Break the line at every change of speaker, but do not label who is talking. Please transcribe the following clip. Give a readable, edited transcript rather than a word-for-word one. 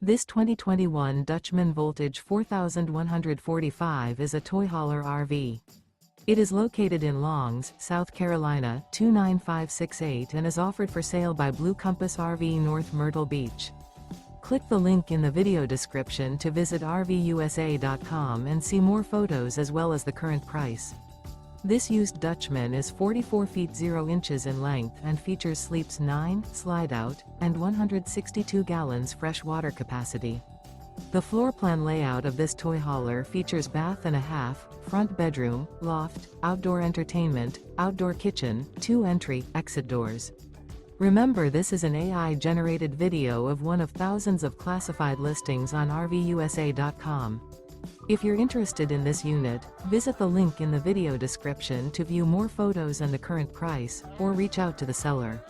This 2021 Dutchmen Voltage 4145 is a toy hauler RV. It is located in Longs, South Carolina 29568 and is offered for sale by Blue Compass RV North Myrtle Beach. Click the link in the video description to visit RVUSA.com and see more photos as well as the current price. This used Dutchman is 44 feet 0 inches in length and features sleeps 9, slide-out, and 162 gallons fresh water capacity. The floor plan layout of this toy hauler features bath and a half, front bedroom, loft, outdoor entertainment, outdoor kitchen, 2 entry/exit doors. Remember, this is an AI-generated video of one of thousands of classified listings on RVUSA.com. If you're interested in this unit, visit the link in the video description to view more photos and the current price, or reach out to the seller.